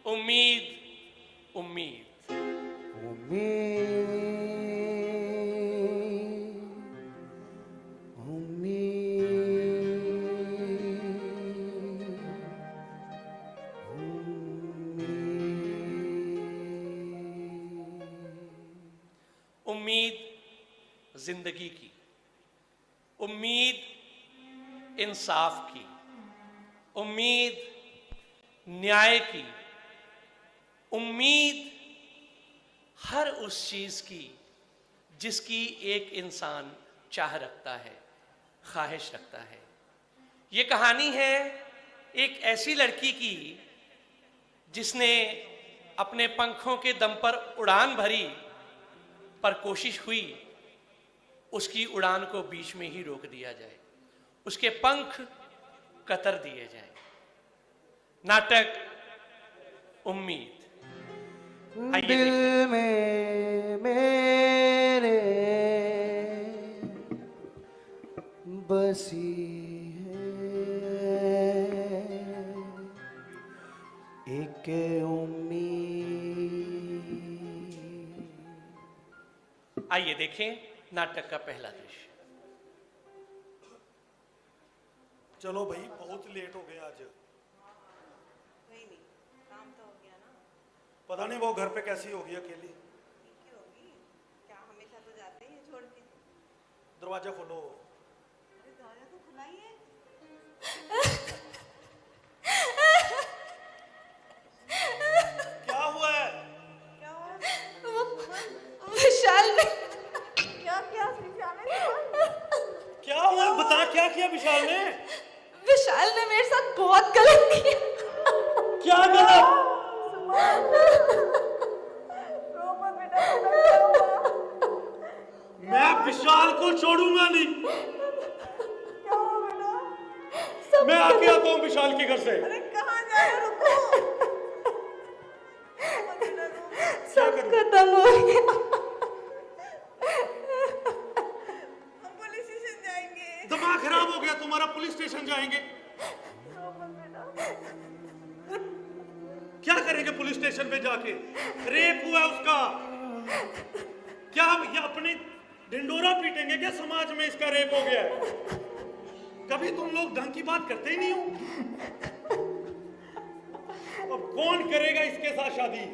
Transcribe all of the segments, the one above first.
उम्मीद उम्मीद उम्मीद उम्मीद जिंदगी की, उम्मीद इंसाफ की, उम्मीद न्याय की, उम्मीद हर उस चीज की जिसकी एक इंसान चाह रखता है, ख्वाहिश रखता है। ये कहानी है एक ऐसी लड़की की जिसने अपने पंखों के दम पर उड़ान भरी, पर कोशिश हुई उसकी उड़ान को बीच में ही रोक दिया जाए, उसके पंख कतर दिए जाए। नाटक उम्मीद। आइए दिल देखिए। में मेरे बसी है एक उम्मीद। आइए देखें नाटक का पहला दृश्य। चलो भाई, बहुत लेट हो गया आज। कोई नहीं, काम तो हो गया ना। पता नहीं वो घर पे कैसी होगी अकेली। ठीक ही होगी, क्या हमेशा तो जाते ही है छोड़ के। दरवाजा खोलो। अरे दरवाजा तो खुला ही है। क्या हुआ है? क्या हुआ? विशाल ने क्या क्या विशाल ने क्या हुआ? बता, क्या किया विशाल ने? विशाल ने मेरे साथ बहुत गलत किया। क्या गलत? रो मत बेटा, क्या हुआ? मैं विशाल को छोड़ूंगा नहीं। क्या हुआ बेटा? मैं आके आता हूँ विशाल के घर से। अरे कहाँ जा रहे हो? रुको। मत बेटा, रो मत। सब खत्म हो गया। हम पुलिस स्टेशन जाएंगे। दिमाग खराब हो गया तुम्हारा, पुलिस स्टेशन जाएंगे? रो मत बेटा। क्या करेंगे पुलिस स्टेशन पे जाके? रेप हुआ उसका। क्या ये अपनी ढिंडोरा पीटेंगे क्या समाज में इसका रेप हो गया है? कभी तुम लोग ढंग की बात करते ही नहीं हो। अब कौन करेगा इसके साथ शादी?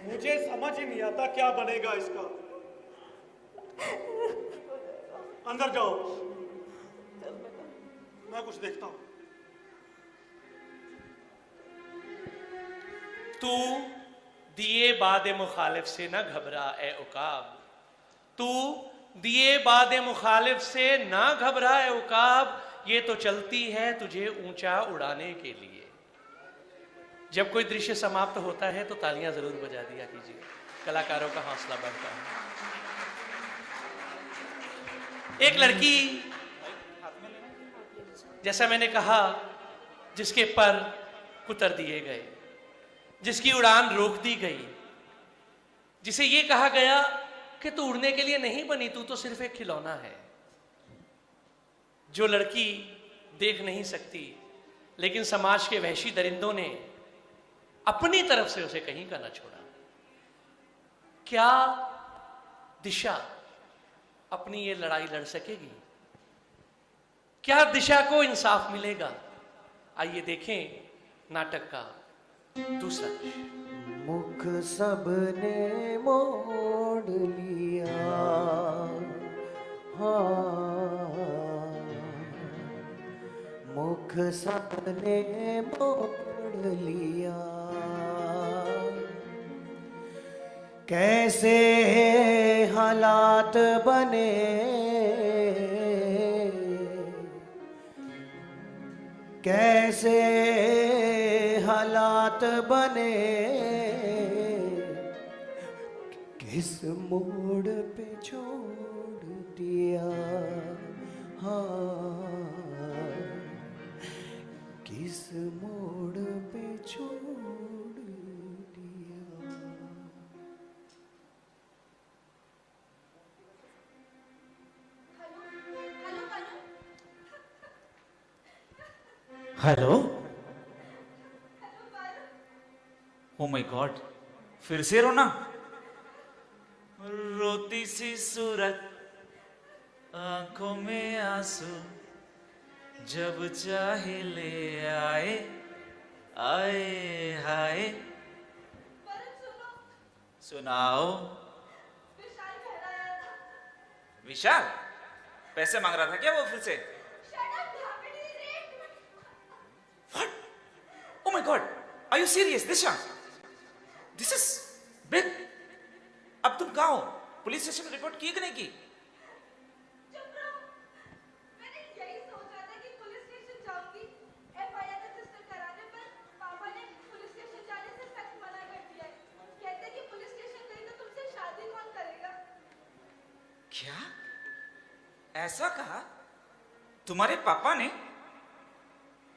मुझे समझ ही नहीं आता क्या बनेगा इसका। अंदर जाओ, मैं कुछ देखता हूं। तू दिए बाद मुखालिफ से न घबरा ए उकाब, तू दिए बाद मुखालिफ से ना घबरा ए उकाब, ये तो चलती है तुझे ऊंचा उड़ाने के लिए। जब कोई दृश्य समाप्त होता है तो तालियां जरूर बजा दिया कीजिए, कलाकारों का हौसला बढ़ता है। एक लड़की, जैसा मैंने कहा, जिसके पर कुतर दिए गए, जिसकी उड़ान रोक दी गई, जिसे यह कहा गया कि तू उड़ने के लिए नहीं बनी, तू तो सिर्फ एक खिलौना है। जो लड़की देख नहीं सकती, लेकिन समाज के वहशी दरिंदों ने अपनी तरफ से उसे कहीं का न छोड़ा। क्या दिशा अपनी ये लड़ाई लड़ सकेगी? क्या दिशा को इंसाफ मिलेगा? आइए देखें नाटक का दूसरा दृश्य। मुख सबने मोड़ लिया, हाँ मुख सबने मोड़ लिया। कैसे हालात बने, कैसे हालात बने, किस मोड़ पे छोड़ दिया, हाँ किस मोड़ पे छोड़ दिया। हेलो ओ माय गॉड, फिर से रोना? रोती सी सूरत, आंखों में आंसू, जब चाहे ले आए, आए हाय। सुनाओ। विशाल कह रहा था। विशाल पैसे मांग रहा था क्या वो फिर से? Shut up, Bhavini, rape. What? Oh my God, are you serious, Disha? This is big. अब तुम कहाँ हो? पुलिस स्टेशन में रिपोर्ट की कि नहीं की? चुप रहो। मैंने यही सोचा था कि पुलिस स्टेशन जाऊंगी, FIR रजिस्टर कराने, पर पापा ने पुलिस स्टेशन जाने से सख्त मना कर दिया है। कहते हैं कि पुलिस स्टेशन गई तो तुमसे शादी कौन करेगा? क्या? ऐसा कहा तुम्हारे पापा ने?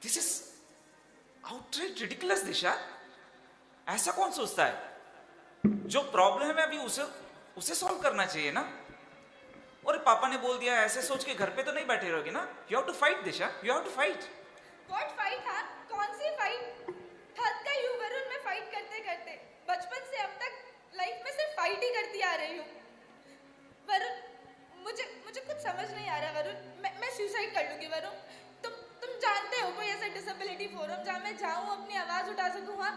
दिस इज आउटराइट रिडिकुलस दिशा। ऐसा कौन सोचता है? जो प्रॉब्लम है अभी उसे सॉल्व करना चाहिए ना। और पापा ने बोल दिया, ऐसे सोच के घर पे तो नहीं बैठे रहोगे ना। You have to fight Disha, you have to fight. What fight हाँ? कौन सी फाइट? हद का यूं वरुण, मैं फाइट करते करते बचपन से अब तक लाइफ में सिर्फ फाइट ही करती आ रही हूँ। वरुण, मुझे कुछ समझ नहीं आ रहा वरुण। मैं सुसाइड कर लूंगी वरुण। तुम जानते हो कोई ऐसा डिसेबिलिटी फोरम जहाँ मैं जाऊँ, अपनी आवाज उठा सकूँ? हाँ,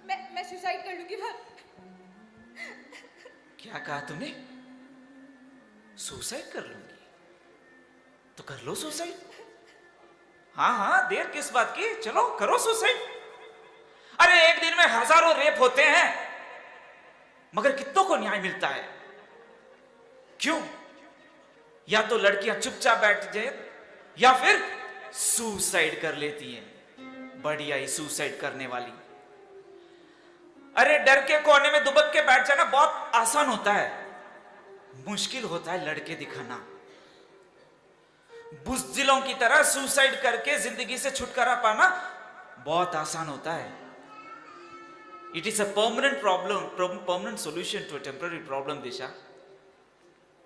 मैं सुसाइड कर लूंगी वरुण। क्या कहा तुमने? सुसाइड कर लूंगी? तो कर लो सुसाइड। हाँ, देर किस बात की, चलो करो सुसाइड। अरे एक दिन में हजारों रेप होते हैं, मगर कितनों को न्याय मिलता है? क्यों? या तो लड़कियां चुपचाप बैठ जाए या फिर सुसाइड कर लेती हैं। बढ़िया ही सुसाइड करने वाली। अरे डर के कोने में दुबक के बैठ जाना बहुत आसान होता है, मुश्किल होता है लड़के दिखाना। बुज़दिलों की तरह सुसाइड करके जिंदगी से छुटकारा पाना बहुत आसान होता है। It is a permanent problem, permanent solution to a temporary problem Disha.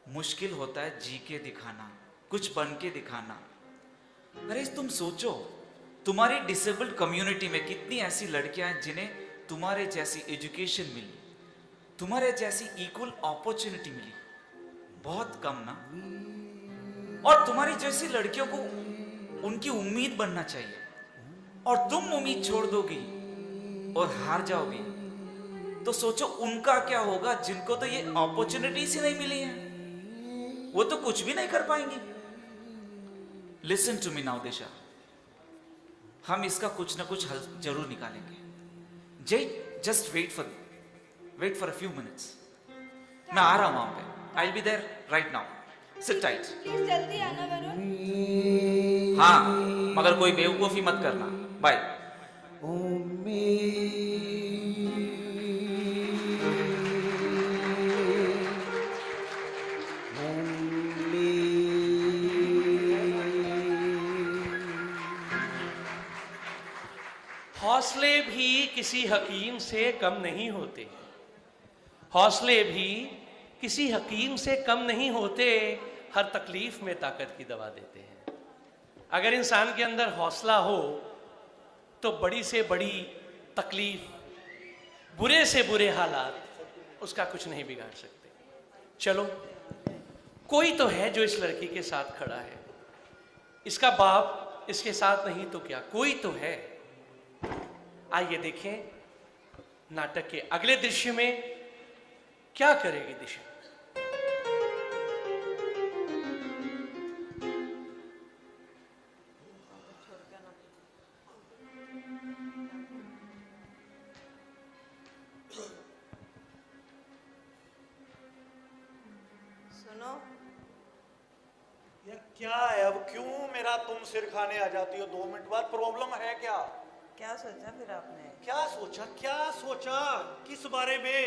मुश्किल होता है जी के दिखाना, कुछ बन के दिखाना। अरे तुम सोचो, तुम्हारी डिसेबल्ड कम्युनिटी में कितनी ऐसी लड़कियां हैं जिन्हें तुम्हारे जैसी एजुकेशन मिली, तुम्हारे जैसी इक्वल अपॉर्चुनिटी मिली? बहुत कम ना। और तुम्हारी जैसी लड़कियों को उनकी उम्मीद बनना चाहिए, और तुम उम्मीद छोड़ दोगी और हार जाओगी तो सोचो उनका क्या होगा, जिनको तो ये अपॉर्चुनिटीज ही नहीं मिली है। वो तो कुछ भी नहीं कर पाएंगी। Listen to me now Disha, हम इसका कुछ ना कुछ हल जरूर निकालेंगे। Just wait for a few minutes. मैं आ रहा हूं वहां पे। I will be there right now. Sit tight. Please जल्दी आना वरुण। हाँ, मगर कोई बेवकूफी मत करना। बाय। हौसले भी किसी हकीम से कम नहीं होते। हौसले भी किसी हकीम से कम नहीं होते, हर तकलीफ में ताकत की दवा देते हैं। अगर इंसान के अंदर हौसला हो तो बड़ी से बड़ी तकलीफ, बुरे से बुरे हालात उसका कुछ नहीं बिगाड़ सकते। चलो, कोई तो है जो इस लड़की के साथ खड़ा है। इसका बाप इसके साथ नहीं तो क्या, कोई तो है। आइए देखें नाटक के अगले दृश्य में क्या करेगी दिशा। सुनो, यार क्या है अब, क्यों मेरा तुम सिर खाने आ जाती हो 2 मिनट बाद? प्रॉब्लम है क्या? क्या सोचा फिर आपने? क्या सोचा किस बारे में?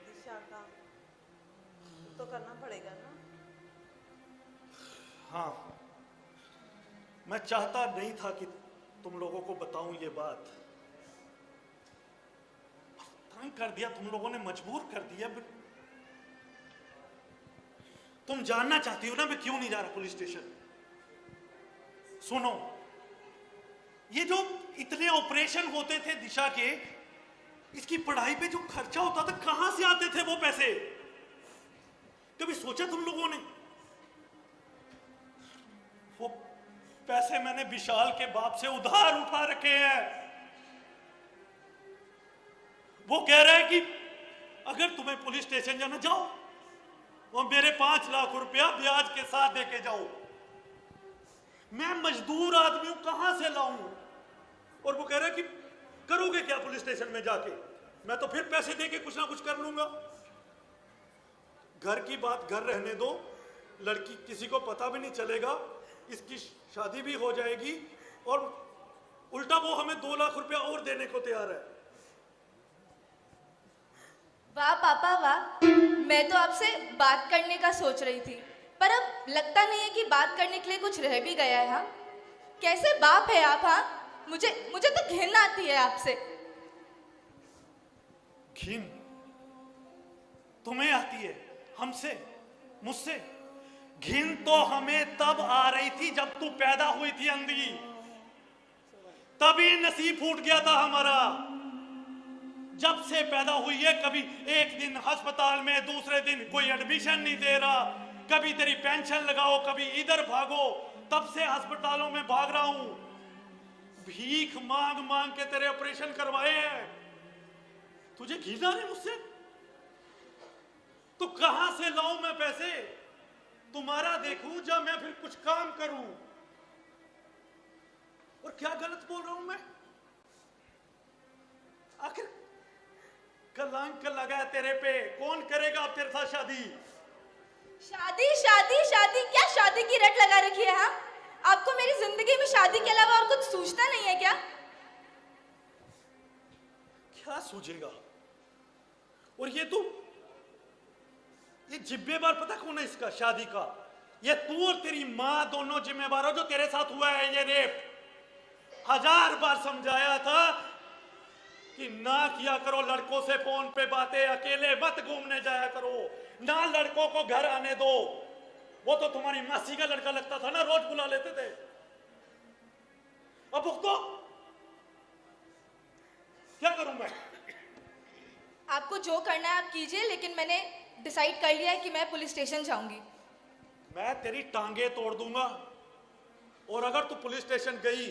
दिशा का तो करना पड़ेगा ना। हाँ, मैं चाहता नहीं था कि तुम लोगों को बताऊं ये बात। तंग कर दिया तुम लोगों ने, मजबूर कर दिया। तुम जानना चाहती हो ना मैं क्यों नहीं जा रहा पुलिस स्टेशन? सुनो, ये जो इतने ऑपरेशन होते थे दिशा के, इसकी पढ़ाई पे जो खर्चा होता था कहां से आते थे वो पैसे? कभी सोचा तुम लोगों ने? वो पैसे मैंने विशाल के बाप से उधार उठा रखे हैं। वो कह रहा है कि अगर तुम्हें पुलिस स्टेशन जाना जाओ और मेरे 5 लाख रुपया ब्याज के साथ देके जाओ। मैं मजदूर आदमी हूं, कहां से लाऊं? और वो कह रहा है कि करोगे क्या पुलिस स्टेशन में जाके? मैं तो फिर पैसे देके कुछ ना कुछ कर लूंगा। घर की बात घर रहने दो, लड़की किसी को पता भी नहीं चलेगा, इसकी शादी भी हो जाएगी और उल्टा वो हमें 2 लाख रुपया और देने को तैयार है। वाह पापा वाह, मैं तो आपसे बात करने का सोच रही थी, पर अब लगता नहीं है कि बात करने के लिए कुछ रह भी गया है। हाँ, कैसे बाप है आप? हाँ, मुझे तो घिन आती है आपसे। घिन तुम्हें आती है? हमसे? मुझसे? घिन तो हमें तब आ रही थी जब तू पैदा हुई थी अंधी, तभी नसीब फूट गया था हमारा। जब से पैदा हुई है कभी एक दिन अस्पताल में, दूसरे दिन कोई एडमिशन नहीं दे रहा, कभी तेरी पेंशन लगाओ, कभी इधर भागो, तब से अस्पतालों में भाग रहा हूं। भीख मांग मांग के तेरे ऑपरेशन करवाए हैं। तुझे घिना नहीं मुझसे? तो कहां से लाऊं मैं पैसे? तुम्हारा देखूं जब मैं फिर कुछ काम करूं। और क्या गलत बोल रहा हूं मैं? आखिर कलंक लगा है तेरे पे, कौन करेगा अब तेरे साथ शादी? शादी शादी शादी, क्या शादी की रट लगा रखी है? हाँ, आपको मेरी जिंदगी में शादी के अलावा और कुछ सूझता नहीं है क्या? क्या सूझेगा? और ये जिम्मेवार पता कौन है इसका, शादी का? ये तू और तेरी माँ दोनों जिम्मेवार हो जो तेरे साथ हुआ है ये रेप। 1000 बार समझाया था कि ना किया करो लड़कों से फोन पे बातें, अकेले मत घूमने जाया करो, ना लड़कों को घर आने दो। वो तो तुम्हारी मासी का लड़का लगता था ना, रोज बुला लेते थे। अब भुगतो। क्या करूं मैं? आपको जो करना है आप कीजिए, लेकिन मैंने डिसाइड कर लिया है कि मैं पुलिस स्टेशन जाऊंगी। मैं तेरी टांगे तोड़ दूंगा, और अगर तू पुलिस स्टेशन गई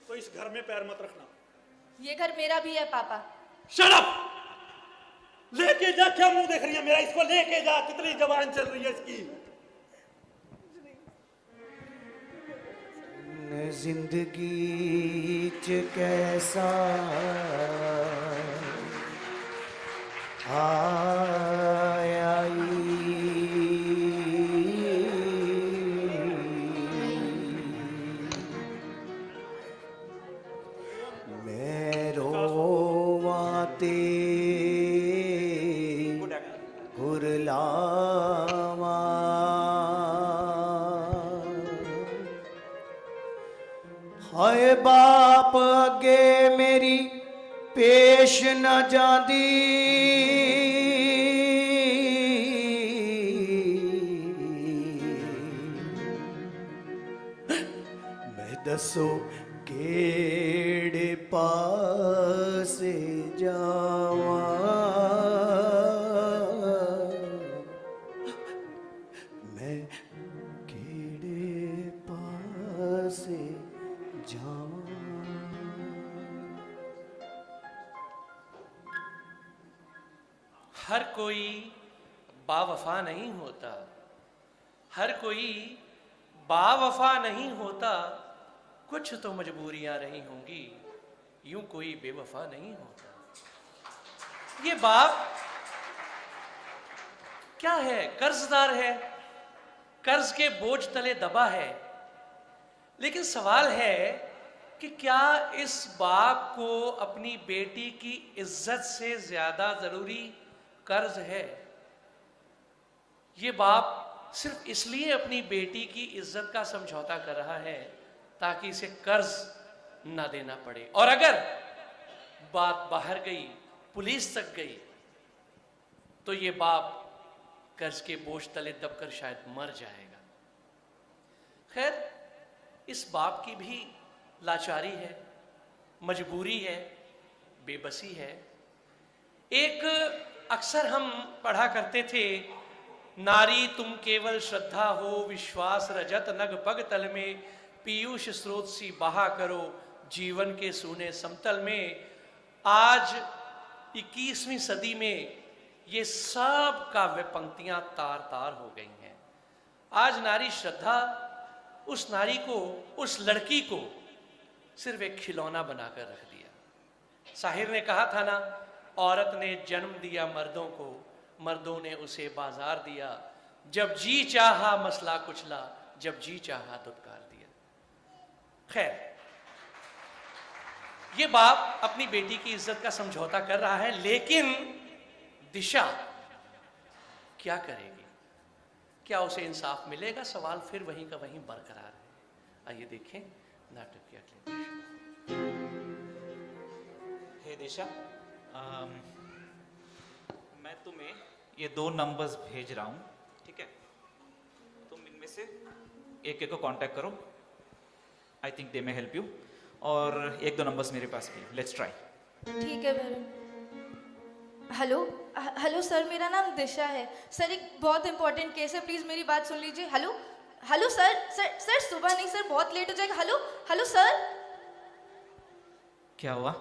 तो इस घर में पैर मत रखना। ये घर मेरा भी है पापा। Shut up! लेके जा। क्या मुंह देख रही है मेरा? इसको लेके जा। कितनी जबान चल रही है इसकी। जिंदगी च कैसा आया मैं रोवां ते कुरलावां, हाय बाप अगे मेरी पेश न जांदी, मैं दसो केड़े पासे जावां, मैं केड़े पासे जावां। हर कोई बावफा नहीं होता, हर कोई बावफा नहीं होता, कुछ तो मजबूरियां रही होंगी, यूं कोई बेवफा नहीं होता। ये बाप क्या है? कर्जदार है, कर्ज के बोझ तले दबा है। लेकिन सवाल है कि क्या इस बाप को अपनी बेटी की इज्जत से ज्यादा जरूरी कर्ज है? ये बाप सिर्फ इसलिए अपनी बेटी की इज्जत का समझौता कर रहा है ताकि इसे कर्ज ना देना पड़े, और अगर बात बाहर गई, पुलिस तक गई, तो ये बाप कर्ज के बोझ तले दबकर शायद मर जाएगा। खैर, इस बाप की भी लाचारी है, मजबूरी है, बेबसी है, एक अक्सर हम पढ़ा करते थे, नारी तुम केवल श्रद्धा हो, विश्वास रजत नग पग तल में, पीयूष स्रोत सी बहा करो जीवन के सूने समतल में। आज 21वीं सदी में ये सब काव्य पंक्तियां तार तार हो गई हैं। आज नारी श्रद्धा उस नारी को, उस लड़की को सिर्फ एक खिलौना बनाकर रख दिया। साहिर ने कहा था ना, औरत ने जन्म दिया मर्दों को, मर्दों ने उसे बाजार दिया, जब जी चाहा मसला कुचला, जब जी चाहा दुत्कार दिया। खैर, ये बाप अपनी बेटी की इज्जत का समझौता कर रहा है, लेकिन दिशा क्या करेगी? क्या उसे इंसाफ मिलेगा? सवाल फिर वहीं का वहीं बरकरार है। आइए देखें नाटक की अगली दृश्य। हे दिशा, मैं तुम्हें ये 2 नंबर्स भेज रहा हूं, ठीक है? तुम इनमें से एक को कांटेक्ट करो, I think they may help you. और 1-2 नंबर्स मेरे पास भी, लेट्स ट्राई। ठीक है वरुण। हेलो हेलो सर, मेरा नाम दिशा है। सर, एक बहुत इंपॉर्टेंट केस है, प्लीज मेरी बात सुन लीजिए। हेलो हेलो सर, सर सुबह नहीं सर, बहुत लेट हो जाएगा। Hello hello sir. क्या हुआ?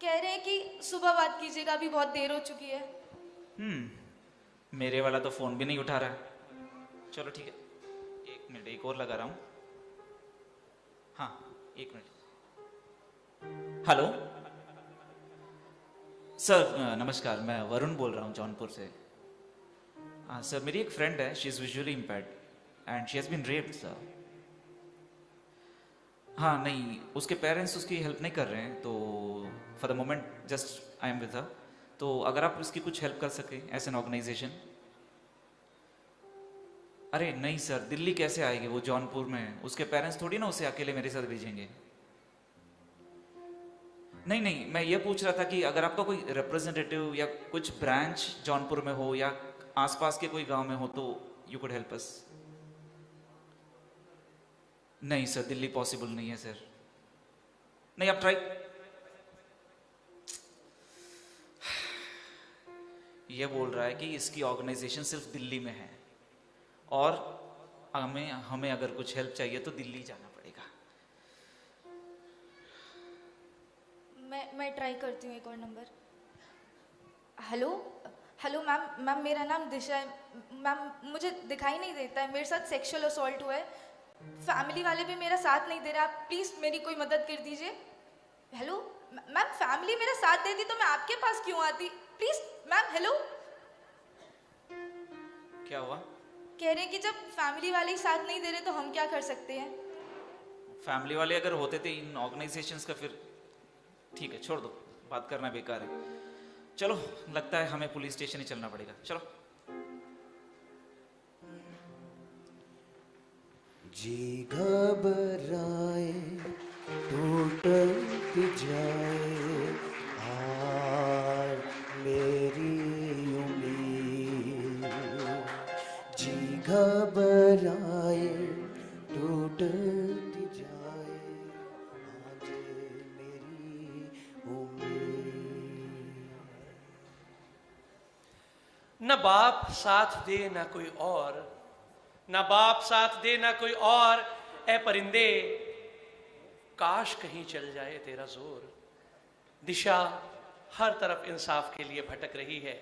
कह रहे हैं कि सुबह बात कीजिएगा, अभी बहुत देर हो चुकी है। मेरे वाला तो फोन भी नहीं उठा रहा है। चलो ठीक है, 1 मिनट, एक और लगा रहा हूं। हाँ, 1 मिनट। हेलो सर, नमस्कार, मैं वरुण बोल रहा हूँ जौनपुर से। हाँ सर, मेरी एक फ्रेंड है, she is visually impaired and she has been raped sir. हाँ नहीं, उसके पेरेंट्स उसकी हेल्प नहीं कर रहे हैं, तो for the moment just I am with her. तो अगर आप उसकी कुछ हेल्प कर सके एज एन ऑर्गेनाइजेशन। अरे नहीं सर, दिल्ली कैसे आएगी? वो जौनपुर में है, उसके पेरेंट्स थोड़ी ना उसे अकेले मेरे साथ भेजेंगे। नहीं नहीं, मैं ये पूछ रहा था कि अगर आपका कोई रिप्रेजेंटेटिव या कुछ ब्रांच जौनपुर में हो या आसपास के कोई गांव में हो तो यू कुड हेल्प अस। नहीं सर, दिल्ली पॉसिबल नहीं है सर। नहीं, आप ट्राई। ये बोल रहा है कि इसकी ऑर्गेनाइजेशन सिर्फ दिल्ली में है और हमें अगर कुछ हेल्प चाहिए तो दिल्ली जाना पड़ेगा। मैं ट्राई करती हूँ एक और नंबर। हेलो हेलो मैम, मेरा नाम दिशा है। मैम, मुझे दिखाई नहीं देता है, मेरे साथ सेक्सुअल असॉल्ट हुआ है। फैमिली वाले भी मेरा साथ नहीं दे रहे, आप प्लीज़ मेरी कोई मदद कर दीजिए। हेलो मैम, फैमिली मेरा साथ देती तो मैं आपके पास क्यों आती? Please ma'am. हेलो। क्या हुआ? कह रहे हैं कि जब फैमिली वाले ही साथ नहीं दे रहे तो हम क्या कर सकते हैं? फैमिली वाले अगर होते थे इन ऑर्गेनाइजेशंस का, फिर ठीक है, छोड़ दो, बात करना बेकार है। चलो, लगता है हमें पुलिस स्टेशन ही चलना पड़ेगा। चलो। जी घबराए टूट जाए हार मेरी उम्मीद, जी घबराए टूट जाए आज मेरी उम्मीद। न बाप साथ दे न कोई और, न बाप साथ दे न कोई और, ए परिंदे काश कहीं चल जाए तेरा जोर। दिशा हर तरफ इंसाफ के लिए भटक रही है,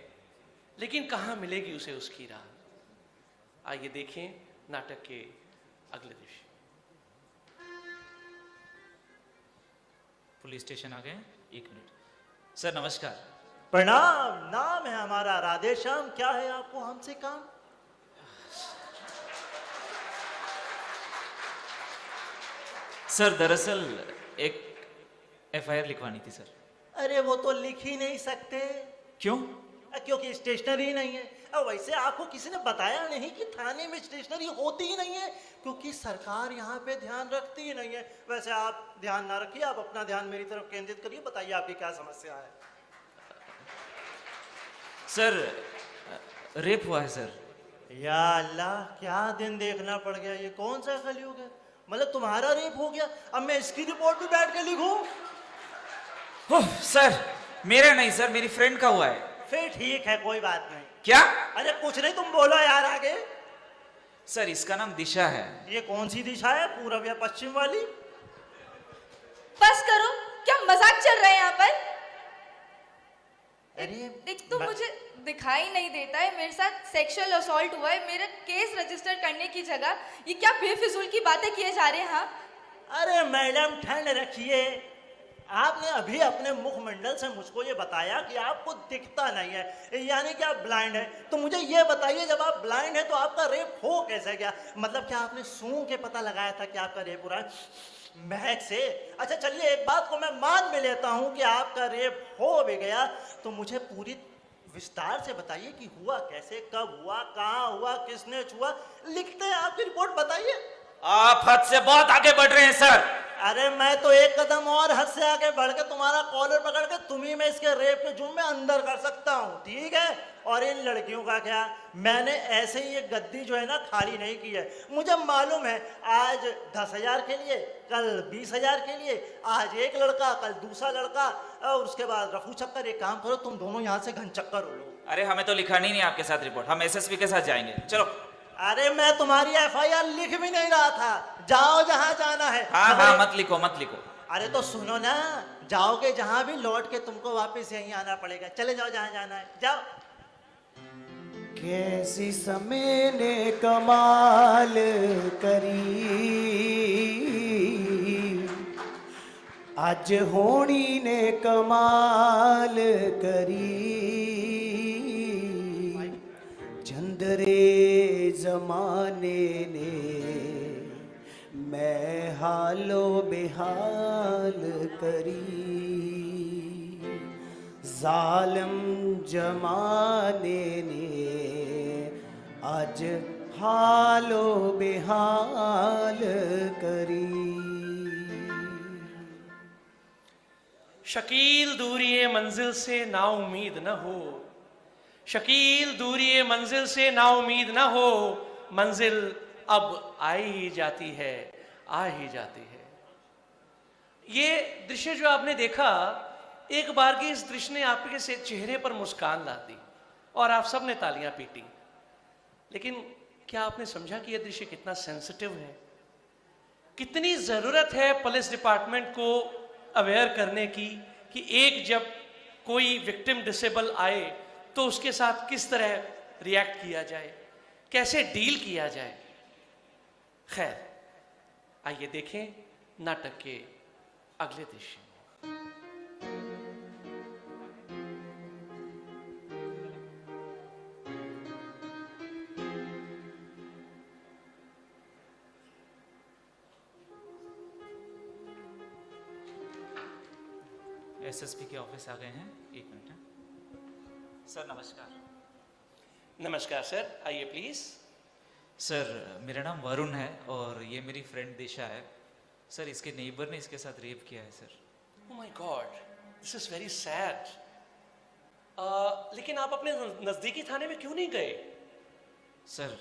लेकिन कहां मिलेगी उसे उसकी राह। आइए देखें नाटक के अगले दृश्य। पुलिस स्टेशन आ गए हैं, 1 मिनट। सर नमस्कार। प्रणाम, नाम है हमारा राधेश्याम। क्या है आपको हमसे काम? सर दरअसल एक एफआईआर लिखवानी थी सर। अरे वो तो लिख ही नहीं सकते। क्यों? क्योंकि स्टेशनरी नहीं है। और वैसे आपको किसी ने बताया नहीं कि थाने में स्टेशनरी होती ही नहीं है, क्योंकि सरकार यहाँ पे ध्यान रखती ही नहीं है। वैसे आप ध्यान ना रखिए, आप अपना ध्यान मेरी तरफ केंद्रित करिए। बताइए आपकी क्या समस्या है? सर रेप हुआ है सर। या अल्लाह, क्या दिन देखना पड़ गया। ये कौन सा कलयुग है? मतलब तुम्हारा रेप हो गया, अब मैं इसकी रिपोर्ट भी बैठ के लिखूं? ओह सर, मेरा नहीं सर, मेरी फ्रेंड का हुआ है। फिर ठीक है, कोई बात नहीं। क्या? अरे कुछ नहीं, तुम बोलो यार आगे। सर इसका नाम दिशा है। ये कौन सी दिशा है, पूरब या पश्चिम वाली? बस करो, क्या मजाक चल रहा है यहाँ पर? अरे एक तो मुझे दिखाई नहीं देता है, मेरे साथ सेक्सुअल असॉल्ट हुआ है, मेरा केस रजिस्टर करने की जगह ये क्या बेफिजूल की बातें किए जा रहे हैं। हाँ, अरे मैडम ठंड रखिए, आपने अभी अपने मुखमंडल से मुझको ये बताया कि आपको दिखता नहीं है, यानी कि आप ब्लाइंड है। तो मुझे ये बताइए, जब आप ब्लाइंड है तो आपका रेप हो कैसे गया? मतलब क्या आपने सूंघ के पता लगाया था कि आपका रेप हो रहा है? महक से? अच्छा चलिए, एक बात को मैं मान भी लेता हूं कि आपका रेप हो भी गया, तो मुझे पूरी विस्तार से बताइए कि हुआ कैसे, कब हुआ, कहाँ हुआ, किसने छुआ। लिखते हैं, आपकी रिपोर्ट बताइए। आप हद से बहुत आगे बढ़ रहे हैं सर। अरे मैं तो एक कदम और हद से आगे बढ़ के तुम्हारा कॉलर पकड़ के तुम्ही में इसके रेप के जुर्म में अंदर कर सकता हूँ, ठीक है? और इन लड़कियों का क्या, मैंने ऐसे ही ये गद्दी जो है ना खाली नहीं की है। मुझे मालूम है, आज 10,000 के लिए, कल 20,000 के लिए, आज एक लड़का, कल दूसरा लड़का, और उसके बाद रफू चक्कर। एक काम करो, तुम दोनों यहाँ से घन चक्कर हो लो। अरे हमें तो लिखानी नहीं आपके साथ रिपोर्ट, हम एसएसपी के साथ जाएंगे। चलो। अरे मैं तुम्हारी एफआईआर लिख भी नहीं रहा था, जाओ जहां जाना है। हाँ हाँ, मत लिखो मत लिखो। अरे तो सुनो ना, जाओगे जहां भी, लौट के तुमको वापस यहीं आना पड़ेगा। चले जाओ जहां जाना है, जाओ। कैसी समय ने कमाल करी, आज होनी ने कमाल करी, चंदरे जमाने ने मैं हालो बेहाल करी, जालिम जमाने ने आज हालो बेहाल करी। शकील दूरिये मंजिल से ना उम्मीद न हो, शकील दूरिये मंजिल से ना उम्मीद न हो, मंजिल अब आई ही जाती है, आ ही जाती है। ये दृश्य जो आपने देखा, एक बार की इस दृश्य ने आपके से चेहरे पर मुस्कान ला दी और आप सब ने तालियां पीटी। लेकिन क्या आपने समझा कि यह दृश्य कितना सेंसिटिव है? कितनी जरूरत है पुलिस डिपार्टमेंट को अवेयर करने की कि एक जब कोई विक्टिम डिसेबल आए तो उसके साथ किस तरह रिएक्ट किया जाए, कैसे डील किया जाए। खैर, आइए देखें नाटक के अगले दृश्य। एसएसपी के ऑफिस आ गए हैं, एक मिनट है। सर नमस्कार। नमस्कार सर, आइए प्लीज। सर मेरा नाम वरुण है और ये मेरी फ्रेंड दिशा है। सर इसके नेबर ने इसके साथ रेप किया है sir. Oh my God, this is very sad. लेकिन आप अपने नजदीकी थाने में क्यों नहीं गए? सर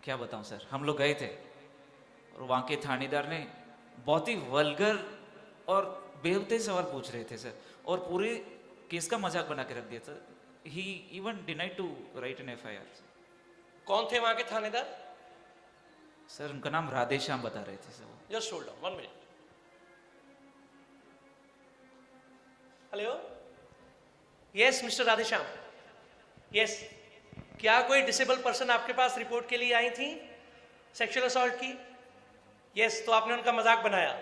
क्या बताऊं सर, हम लोग गए थे और वहाँ के थानेदार ने बहुत ही वल्गर और बेहुते सवाल पूछ रहे थे सर, और पूरे केस का मजाक बना के रख दिया sir. He even denied to write an FIR. कौन थे वहां के थानेदार? सर उनका नाम राधेश्याम बता रहे थे sir. Just hold on 1 minute. Hello, yes mister Radheshyam, yes. क्या कोई डिसेबल पर्सन आपके पास रिपोर्ट के लिए आई थी सेक्सुअल असॉल्ट की? यस, तो आपने उनका मजाक बनाया।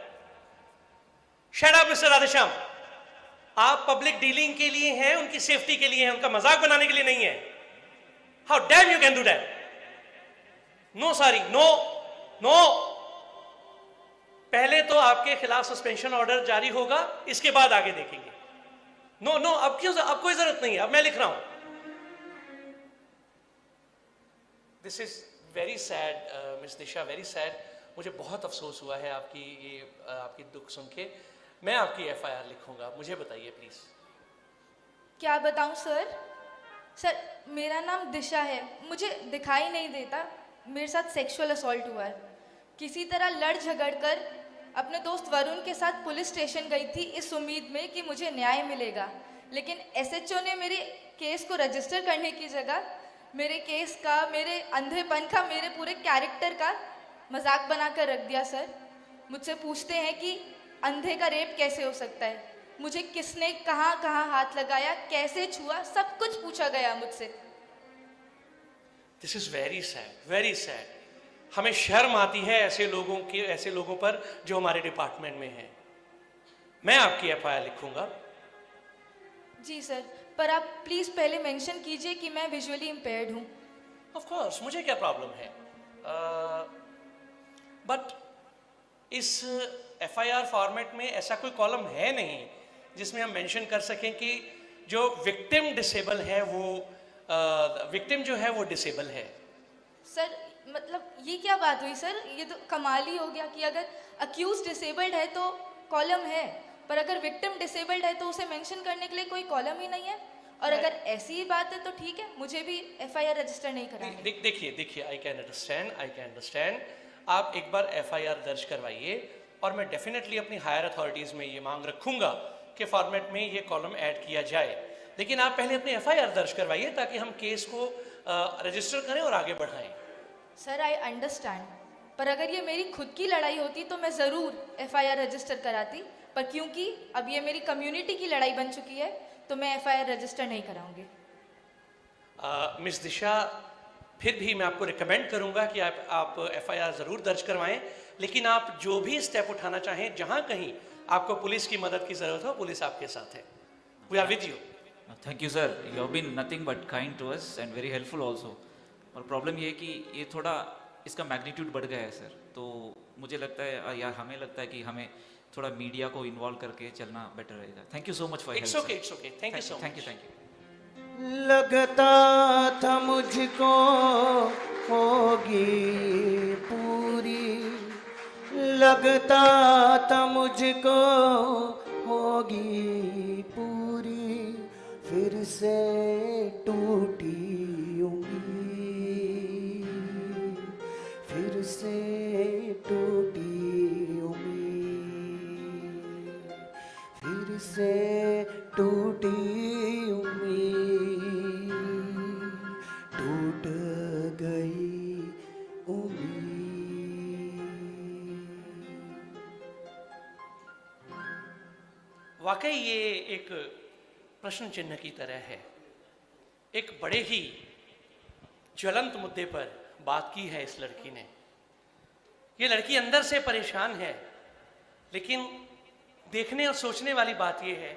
शट अप मिस्टर राधेश्याम, आप पब्लिक डीलिंग के लिए हैं, उनकी सेफ्टी के लिए हैं, उनका मजाक बनाने के लिए नहीं है। How damn you can do that? No sorry, no no. पहले तो आपके खिलाफ सस्पेंशन ऑर्डर जारी होगा, इसके बाद आगे देखेंगे। नो नो, अब क्यों, अब कोई जरूरत नहीं है, अब मैं लिख रहा हूं। This is very sad miss Disha, very sad. मुझे बहुत अफसोस हुआ है आपकी दुख सुन के। मैं आपकी एफआईआर लिखूंगा, मुझे बताइए प्लीज। क्या बताऊं सर? सर मेरा नाम दिशा है, मुझे दिखाई नहीं देता, मेरे साथ सेक्सुअल असॉल्ट हुआ है। किसी तरह लड़ झगड़ कर अपने दोस्त वरुण के साथ पुलिस स्टेशन गई थी इस उम्मीद में कि मुझे न्याय मिलेगा, लेकिन एसएचओ ने मेरे केस को रजिस्टर करने की जगह मेरे केस का, मेरे अंधेपन का, मेरे पूरे कैरेक्टर का मजाक बनाकर रख दिया। सर, मुझसे पूछते हैं कि अंधे का रेप कैसे हो सकता है, मुझे किसने कहाँ कहाँ हाथ लगाया, कैसे छुआ, सब कुछ पूछा गया मुझसे। This is very sad, very sad. हमें शर्म आती है ऐसे लोगों पर जो हमारे डिपार्टमेंट में हैं। मैं आपकी एफआईआर लिखूंगा। जी सर, पर आप प्लीज पहले मेंशन कीजिए कि मैं विजुअली इम्पेयर्ड हूँ। ऑफ कोर्स, मुझे क्या प्रॉब्लम है, बट इस एफआईआर फॉर्मेट में ऐसा कोई कॉलम है नहीं जिसमें हम मेंशन कर सकें कि जो विक्टिम डिसेबल है वो विक्टिम जो है वो डिसेबल है। सर, मतलब ये क्या बात हुई सर, ये तो कमाल ही हो गया कि अगर अक्यूज डिसेबल्ड है तो कॉलम है, पर अगर विक्टिम डिसेबल्ड है तो उसे मेंशन करने के लिए कोई कॉलम ही नहीं है। और अगर ऐसी ही बात है तो ठीक है, मुझे भी एफआईआर रजिस्टर नहीं करानी। देखिए आई कैन अंडरस्टैंड। आप एक बार एफआईआर दर्ज करवाइए और मैं डेफिनेटली अपनी हायर अथॉरिटीज में ये मांग रखूंगा कि फॉर्मेट में ये कॉलम ऐड किया जाए, लेकिन आप पहले अपनी एफआईआर दर्ज करवाइए ताकि हम केस को रजिस्टर करें और आगे बढ़ाएं। सर, आई अंडरस्टैंड, पर अगर ये मेरी खुद की लड़ाई होती तो मैं ज़रूर एफआईआर रजिस्टर कराती, पर क्योंकि अब ये मेरी कम्युनिटी की लड़ाई बन चुकी है तो मैं एफआईआर रजिस्टर नहीं कराऊंगी। मिस दिशा, फिर भी मैं आपको रिकमेंड करूंगा कि आप एफआईआर ज़रूर दर्ज करवाएं, लेकिन आप जो भी स्टेप उठाना चाहें, जहां कहीं आपको पुलिस की मदद की ज़रूरत हो, पुलिस आपके साथ है। We are with you. Thank you sir, you have been nothing but kind to us and very helpful also. और प्रॉब्लम ये है कि ये थोड़ा इसका मैग्नीट्यूड बढ़ गया है सर, तो मुझे लगता है या हमें लगता है कि हमें थोड़ा मीडिया को इन्वॉल्व करके चलना बेटर रहेगा। Thank you so much for its okay, thank you so much. Thank you. लगता था मुझको होगी पूरी, लगता था मुझको होगी पूरी, फिर से टूटी उम्मीद, फिर से टूटी उम्मीद, फिर से टूटी उम्मीद, टूट गई उम्मीद। वाकई ये एक प्रश्न चिन्ह की तरह है। एक बड़े ही ज्वलंत मुद्दे पर बात की है इस लड़की ने। ये लड़की अंदर से परेशान है, लेकिन देखने और सोचने वाली बात यह है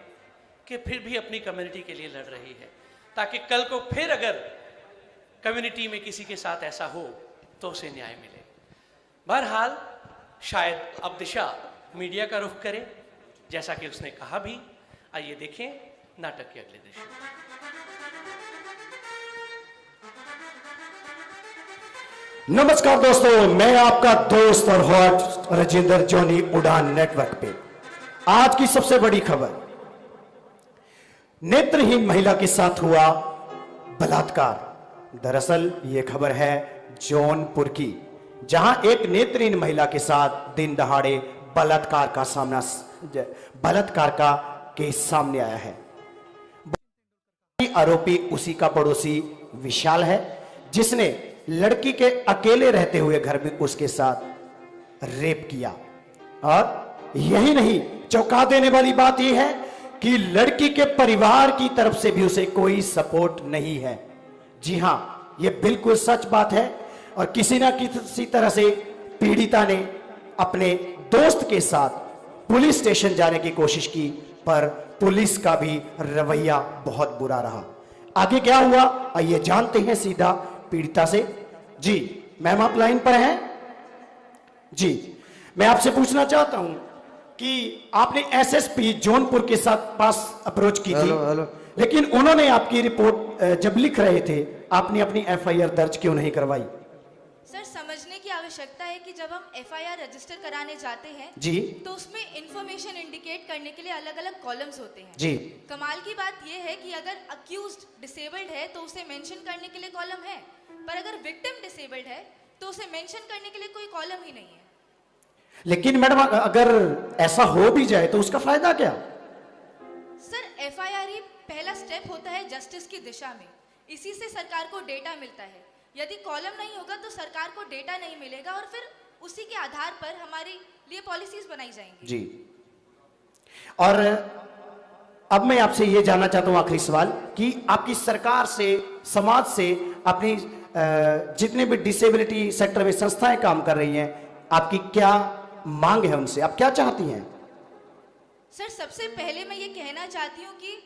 कि फिर भी अपनी कम्युनिटी के लिए लड़ रही है, ताकि कल को फिर अगर कम्युनिटी में किसी के साथ ऐसा हो तो उसे न्याय मिले। बहरहाल शायद अब दिशा मीडिया का रुख करे, जैसा कि उसने कहा भी। आइए देखें नाटक के अगले दृश्य। नमस्कार दोस्तों, मैं आपका दोस्त और होस्ट राजेंद्र जॉनी उड़ान नेटवर्क पे। आज की सबसे बड़ी खबर, नेत्रहीन महिला के साथ हुआ बलात्कार। दरअसल यह खबर है जौनपुर की, जहां एक नेत्रहीन महिला के साथ दिन दहाड़े बलात्कार का केस सामने आया है। आरोपी उसी का पड़ोसी विशाल है, जिसने लड़की के अकेले रहते हुए घर में उसके साथ रेप किया। और यही नहीं, चौंका देने वाली बात यह है कि लड़की के परिवार की तरफ से भी उसे कोई सपोर्ट नहीं है। जी हां, यह बिल्कुल सच बात है। और किसी ना किसी तरह से पीड़िता ने अपने दोस्त के साथ पुलिस स्टेशन जाने की कोशिश की, पर पुलिस का भी रवैया बहुत बुरा रहा। आगे क्या हुआ, आइए जानते हैं सीधा पीड़िता से। जी मैम, आप लाइन पर हैं? जी, मैं आपसे पूछना चाहता हूं कि आपने एसएसपी जौनपुर के साथ पास अप्रोच की थी, लेकिन उन्होंने आपकी रिपोर्ट जब लिख रहे थे, आपने अपनी एफआईआर दर्ज क्यों नहीं करवाई? सर, समझने की आवश्यकता है कि जब हम एफआईआर रजिस्टर कराने जाते हैं जी, तो उसमें इंफॉर्मेशन इंडिकेट करने के लिए अलग अलग कॉलम्स होते हैं। जी, कमाल की बात यह है कि अगर अक्यूज्ड डिसेबल्ड है तो उसे मेंशन करने के लिए कॉलम है, पर अगर विक्टिम डिसेबल्ड है तो उसे मेंशन करने के लिए कोई कॉलम ही नहीं है। लेकिन मैडम अगर ऐसा हो भी जाए तो उसका फायदा क्या? सर एफआईआर ही पहला स्टेप होता है जस्टिस की दिशा में। इसी से सरकार को डेटा मिलता है। यदि कॉलम नहीं होगा तो सरकार को डेटा नहीं मिलेगा और फिर उसी के आधार पर हमारे लिए पॉलिसीज बनाई जाएंगी। जी, और अब मैं आपसे यह जानना चाहता हूं आखिरी सवाल कि आपकी सरकार से, समाज से, अपनी जितने भी डिसेबिलिटी सेक्टर में संस्थाएं काम कर रही हैं, आपकी क्या मांग है उनसे? आप क्या चाहती हैं? सर सबसे पहले मैं ये कहना चाहती हूँ कि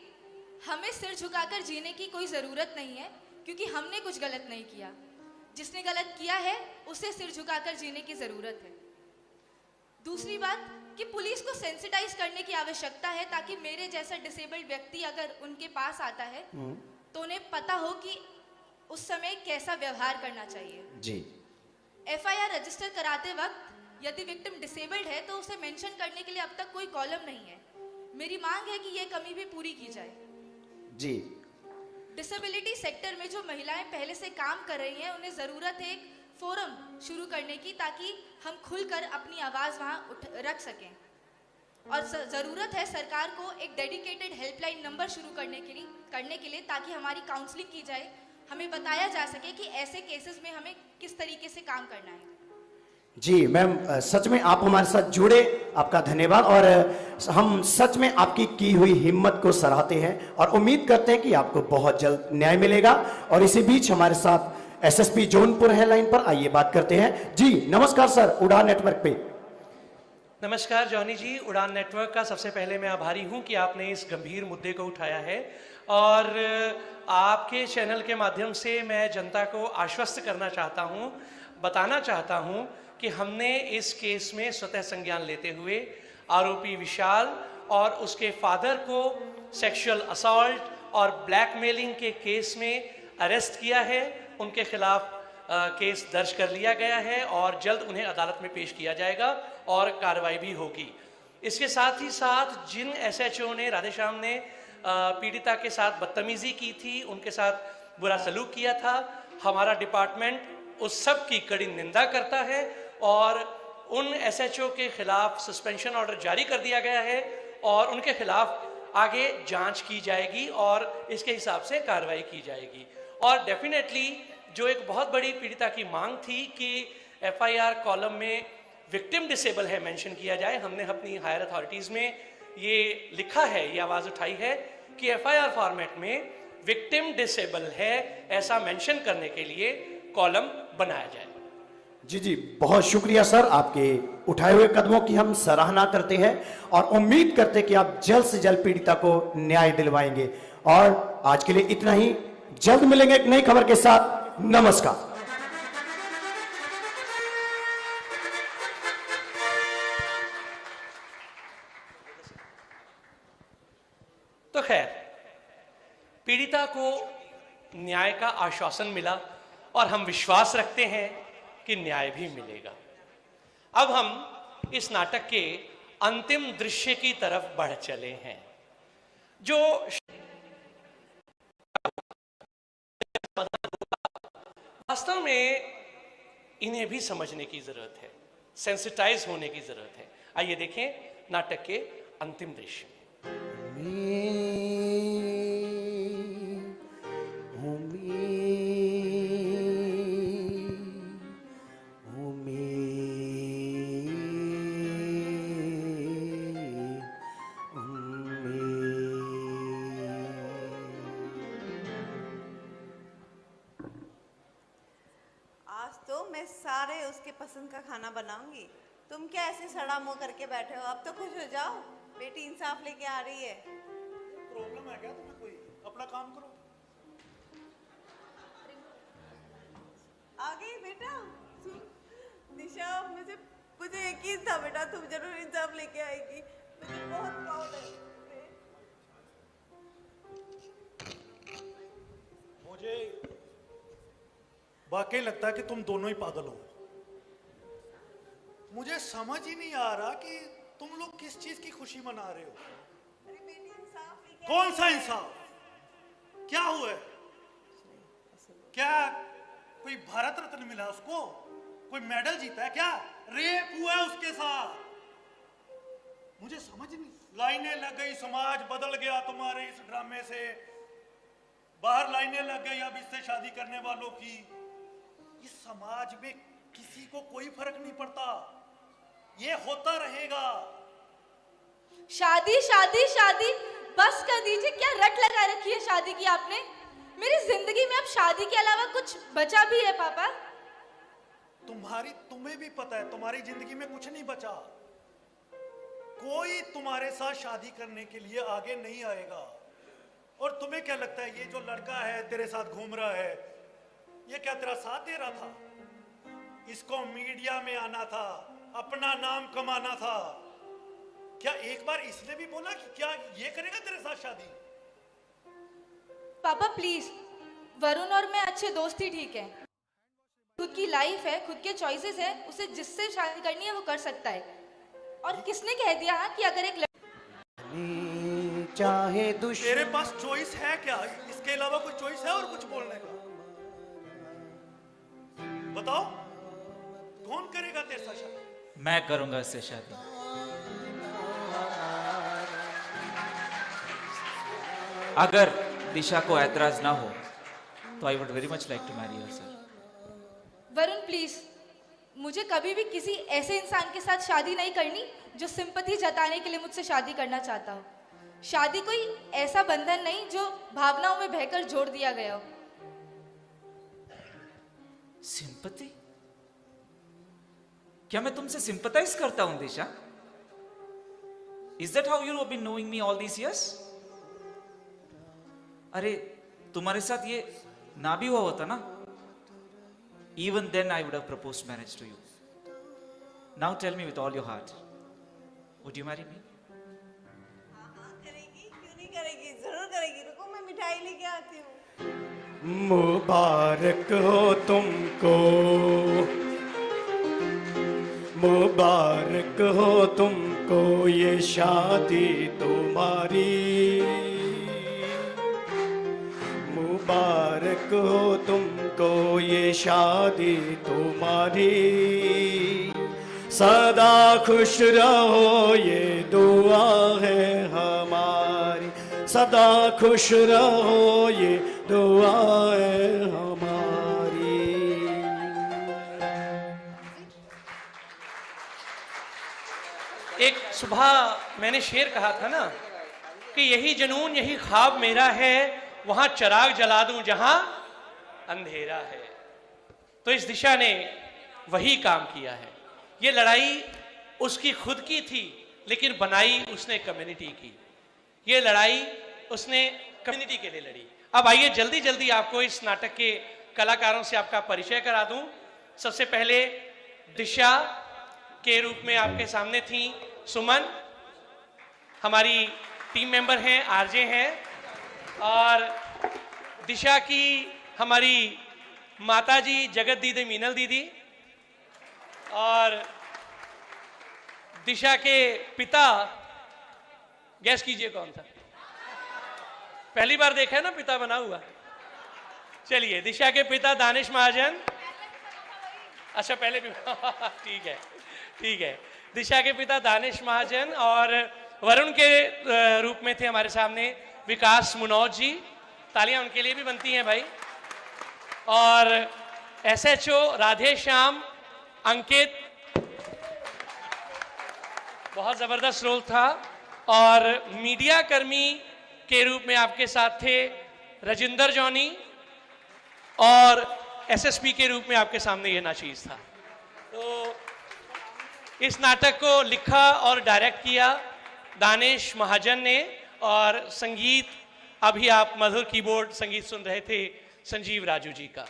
हमें सिर झुकाकर जीने की कोई ज़रूरत नहीं है, क्योंकि हमने कुछ गलत नहीं किया। जिसने गलत किया है उसे सिर झुकाकर जीने की ज़रूरत है। दूसरी बात कि पुलिस को सेंसिटाइज करने की आवश्यकता है, ताकि मेरे जैसा डिसेबल्ड व्यक्ति अगर उनके पास आता है तो उन्हें पता हो कि उस समय कैसा व्यवहार करना चाहिए। जी, एफआईआर रजिस्टर कराते वक्त यदि विक्टिम डिसेबल्ड है तो उसे मेंशन करने के लिए अब तक कोई कॉलम नहीं है। मेरी मांग है कि यह कमी भी पूरी की जाए। जी, डिसेबिलिटी सेक्टर में जो महिलाएं पहले से काम कर रही हैं, उन्हें ज़रूरत है एक फोरम शुरू करने की, ताकि हम खुलकर अपनी आवाज़ वहाँ रख सकें। और ज़रूरत है सरकार को एक डेडिकेटेड हेल्पलाइन नंबर शुरू करने के लिए ताकि हमारी काउंसलिंग की जाए, हमें बताया जा सके कि ऐसे केसेस में हमें किस तरीके से काम करना है। जी मैम, सच में आप हमारे साथ जुड़े, आपका धन्यवाद। और हम सच में आपकी की हुई हिम्मत को सराहते हैं और उम्मीद करते हैं कि आपको बहुत जल्द न्याय मिलेगा। और इसी बीच हमारे साथ एसएसपी जौनपुर है लाइन पर, आइए बात करते हैं। जी नमस्कार सर, उड़ान नेटवर्क पे। नमस्कार जॉनी जी, उड़ान नेटवर्क का सबसे पहले मैं आभारी हूं कि आपने इस गंभीर मुद्दे को उठाया है, और आपके चैनल के माध्यम से मैं जनता को आश्वस्त करना चाहता हूं, बताना चाहता हूं कि हमने इस केस में स्वतः संज्ञान लेते हुए आरोपी विशाल और उसके फादर को सेक्सुअल असॉल्ट और ब्लैकमेलिंग के केस में अरेस्ट किया है। उनके खिलाफ केस दर्ज कर लिया गया है और जल्द उन्हें अदालत में पेश किया जाएगा और कार्रवाई भी होगी। इसके साथ ही साथ जिन एसएचओ ने, राधेश्याम ने पीड़िता के साथ बदतमीजी की थी, उनके साथ बुरा सलूक किया था, हमारा डिपार्टमेंट उस सब की कड़ी निंदा करता है और उन एसएचओ के खिलाफ सस्पेंशन ऑर्डर जारी कर दिया गया है और उनके खिलाफ आगे जांच की जाएगी और इसके हिसाब से कार्रवाई की जाएगी। और डेफिनेटली जो एक बहुत बड़ी पीड़िता की मांग थी कि एफआईआर कॉलम में विक्टिम डिसेबल है मेंशन किया जाए, हमने अपनी हायर अथॉरिटीज़ में ये लिखा है, ये आवाज़ उठाई है कि एफआईआर फॉर्मेट में विक्टिम डिसेबल है ऐसा मेंशन करने के लिए कॉलम बनाया जाए। जी जी, बहुत शुक्रिया सर, आपके उठाए हुए कदमों की हम सराहना करते हैं और उम्मीद करते हैं कि आप जल्द से जल्द पीड़िता को न्याय दिलवाएंगे। और आज के लिए इतना ही, जल्द मिलेंगे एक नई खबर के साथ। नमस्कार। तो खैर, पीड़िता को न्याय का आश्वासन मिला और हम विश्वास रखते हैं कि न्याय भी मिलेगा। अब हम इस नाटक के अंतिम दृश्य की तरफ बढ़ चले हैं, जो वास्तव में इन्हें भी समझने की जरूरत है, सेंसिटाइज होने की जरूरत है। आइए देखें नाटक के अंतिम दृश्य। आज तो मैं सारे उसके पसंद का खाना बनाऊंगी। तुम क्या ऐसे सड़ा मुंह करके बैठे हो? अब तो खुश हो जाओ, बेटी इंसाफ लेके आ रही है। प्रॉब्लम है क्या तुम्हें कोई? अपना काम करो। आ गई बेटा। निशा, मुझे यकीन था बेटा तुम जरूर इंसाफ लेके आएगी। मुझे बहुत प्राउड है तुम पे। मुझे वाकई लगता है कि तुम दोनों ही पागल हो। मुझे समझ ही नहीं आ रहा कि तुम लोग किस चीज की खुशी मना रहे हो। अरे बेटी इंसाफ लेके कौन सा इंसाफ? क्या हुआ है? क्या कोई भारत रत्न मिला उसको? कोई मेडल जीता है क्या? रेप हुआ है उसके साथ। मुझे समझ नहीं, लाइनें लग गई, समाज बदल गया तुम्हारे इस ड्रामे से, बाहर लाइनें लग गई अब इससे शादी करने वालों की। इस समाज में किसी को कोई फर्क नहीं पड़ता, ये होता रहेगा। शादी शादी शादी, बस कर दीजिए, क्या रट लगा रखी है शादी की आपने। मेरी जिंदगी में अब शादी के अलावा कुछ बचा भी है पापा? तुम्हें भी पता है तुम्हारी जिंदगी में कुछ नहीं बचा। कोई तुम्हारे साथ शादी करने के लिए आगे नहीं आएगा। और तुम्हें क्या लगता है ये जो लड़का है तेरे साथ घूम रहा है, ये क्या तेरा साथ दे रहा था? इसको मीडिया में आना था, अपना नाम कमाना था। क्या एक बार इसने भी बोला कि क्या ये करेगा तेरे साथ शादी? पापा प्लीज, वरुण और मैं अच्छे दोस्त ही ठीक है। खुद की लाइफ है, खुद के चॉइसेस है, उसे जिससे शादी करनी है वो कर सकता है। और किसने कह दिया कि अगर एक चाहे तेरे पास चॉइस है क्या? इसके अलावा कोई चॉइस है और कुछ बोलने का? बताओ, कौन करेगा तेरे साथ शादी? मैं करूंगा इससे शादी। अगर दिशा को ऐतराज ना हो तो I would very much like to marry her sir. Varun please, मुझे कभी भी किसी ऐसे इंसान के साथ शादी नहीं करनी जो सिंपैथी जताने के लिए मुझसे शादी करना चाहता हो। शादी कोई ऐसा बंधन नहीं जो भावनाओं में बहकर जोड़ दिया गया हो। सिंपैथी? क्या मैं तुमसे सिंपैथाइज करता हूं Disha? Is that how you have been knowing me all these years? अरे तुम्हारे साथ ये ना भी हुआ होता ना, even then I would have proposed marriage to you. Now tell me with all your heart, would you marry me? हाँ करेगी, क्यों नहीं करेगी, जरूर करेगी। रुको मैं मिठाई लेके आती हूँ। मुबारक हो तुमको, मुबारक हो तुमको ये शादी तुम्हारी, मुबारक हो तुमको ये शादी तुम्हारी, सदा खुश रहो ये दुआ है हमारी, सदा खुश रहो ये दुआ है हमारी। एक सुबह मैंने शेर कहा था ना कि यही जुनून यही ख्वाब मेरा है, वहां चिराग जला दूं जहां अंधेरा है। तो इस दिशा ने वही काम किया है। ये लड़ाई उसकी खुद की थी, लेकिन बनाई उसने कम्युनिटी की। ये लड़ाई उसने कम्युनिटी के लिए लड़ी। अब आइए जल्दी जल्दी आपको इस नाटक के कलाकारों से आपका परिचय करा दूं। सबसे पहले दिशा के रूप में आपके सामने थी सुमन, हमारी टीम मेंबर हैं, आरजे हैं। और दिशा की हमारी माताजी जगत दीदी मीनल दीदी, और दिशा के पिता, गैस कीजिए कौन था? पहली बार देखा है ना पिता बना हुआ। चलिए, दिशा के पिता दानिश महाजन। अच्छा पहले भी ठीक है ठीक है। दिशा के पिता दानिश महाजन, और वरुण के रूप में थे हमारे सामने विकास मुनौज जी। तालियां उनके लिए भी बनती हैं भाई। और SHO राधे श्याम अंकित, बहुत जबरदस्त रोल था। और मीडिया कर्मी के रूप में आपके साथ थे राजिंदर जॉनी, और SSP के रूप में आपके सामने ये नाचीज था। तो इस नाटक को लिखा और डायरेक्ट किया दानिश महाजन ने, और संगीत अभी आप मधुर कीबोर्ड संगीत सुन रहे थे संजीव राजू जी का।